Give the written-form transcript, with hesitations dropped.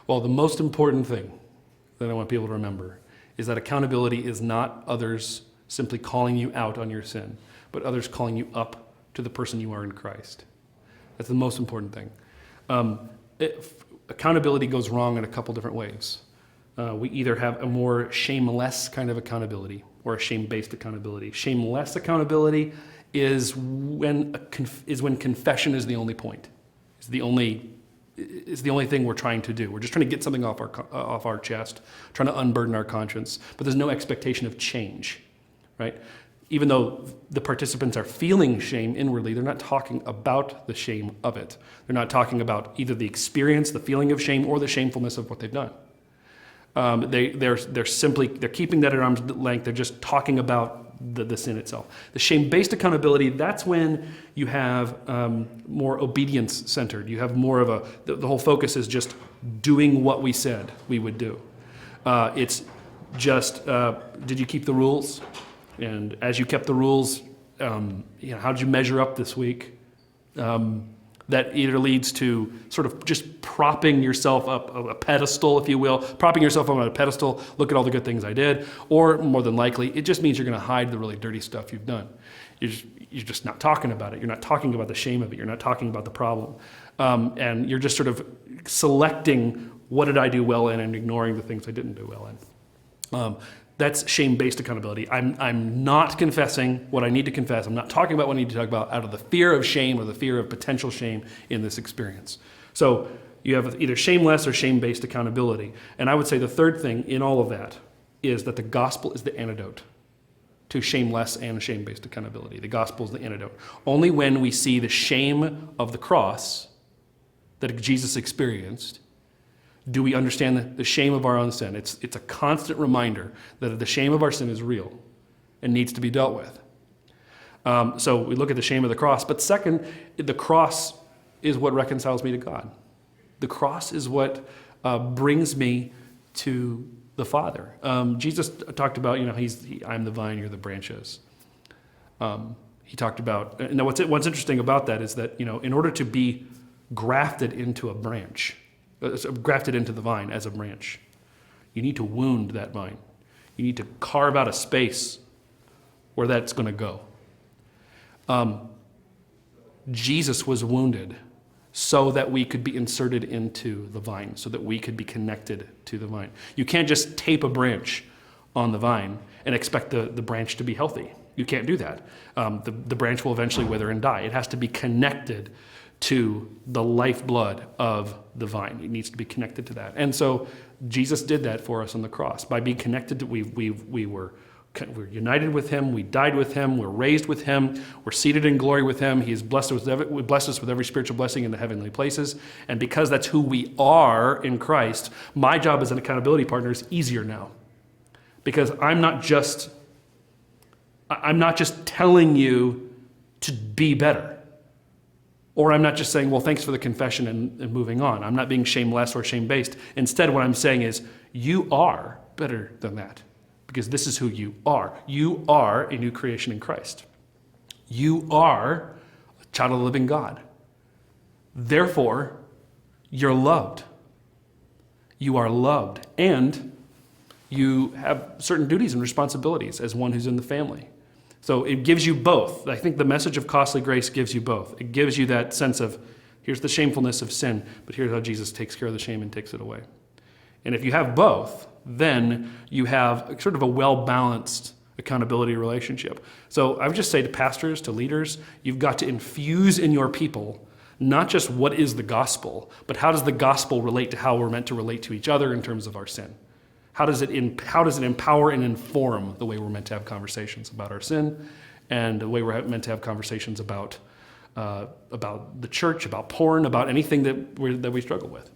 Well, the most important thing that I want people to remember is that accountability is not others simply calling you out on your sin, but others calling you up to the person you are in Christ. That's the most important thing. Accountability goes wrong in a couple different ways. We either have a more shameless kind of accountability or a shame-based accountability. Shameless accountability is when confession is the only point. It's the only thing we're trying to do. We're just trying to get something off our chest, trying to unburden our conscience, but there's no expectation of change, right? Even though the participants are feeling shame inwardly, they're not talking about the shame of it. They're not talking about either the experience, the feeling of shame, or the shamefulness of what they've done. They're keeping that at arm's length. They're just talking about the sin itself. The shame-based accountability, that's when you have more obedience-centered. You have more of the whole focus is just doing what we said we would do. It's just, did you keep the rules? And as you kept the rules, how did you measure up this week? That either leads to sort of just propping yourself up on a pedestal, if you will, propping yourself up on a pedestal, look at all the good things I did, or more than likely, it just means you're going to hide the really dirty stuff you've done. You're just not talking about it. You're not talking about the shame of it. You're not talking about the problem. And you're just sort of selecting what did I do well in and ignoring the things I didn't do well in. That's shame-based accountability. I'm not confessing what I need to confess. I'm not talking about what I need to talk about out of the fear of shame or the fear of potential shame in this experience. So you have either shameless or shame-based accountability. And I would say the third thing in all of that is that the gospel is the antidote to shameless and shame-based accountability. The gospel is the antidote. Only when we see the shame of the cross that Jesus experienced do we understand the shame of our own sin. It's a constant reminder that the shame of our sin is real and needs to be dealt with. So we look at the shame of the cross. But second, the cross is what reconciles me to God. The cross is what brings me to the Father. Jesus talked about, I'm the vine, you're the branches. He talked about, and what's interesting about that is that, in order to be grafted into a branch, grafted into the vine as a branch, you need to wound that vine. You need to carve out a space where that's going to go. Jesus was wounded so that we could be inserted into the vine, so that we could be connected to the vine. You can't just tape a branch on the vine and expect the branch to be healthy. You can't do that. The branch will eventually wither and die. It has to be connected to the lifeblood of the vine. It needs to be connected to that. And so Jesus did that for us on the cross. By being connected to, we're united with him, we died with him, we're raised with him, we're seated in glory with him. He has blessed us with every spiritual blessing in the heavenly places. And because that's who we are in Christ, my job as an accountability partner is easier now. Because I'm not just telling you to be better. Or I'm not just saying, well, thanks for the confession and moving on. I'm not being shameless or shame-based. Instead, what I'm saying is, you are better than that. Because this is who you are. You are a new creation in Christ. You are a child of the living God. Therefore, you're loved. You are loved. And you have certain duties and responsibilities as one who's in the family. So it gives you both. I think the message of costly grace gives you both. It gives you that sense of, here's the shamefulness of sin, but here's how Jesus takes care of the shame and takes it away. And if you have both, then you have sort of a well-balanced accountability relationship. So I would just say to pastors, to leaders, you've got to infuse in your people not just what is the gospel, but how does the gospel relate to how we're meant to relate to each other in terms of our sin? How does it empower and inform the way we're meant to have conversations about our sin and the way we're meant to have conversations about the church, about porn, about anything that we struggle with?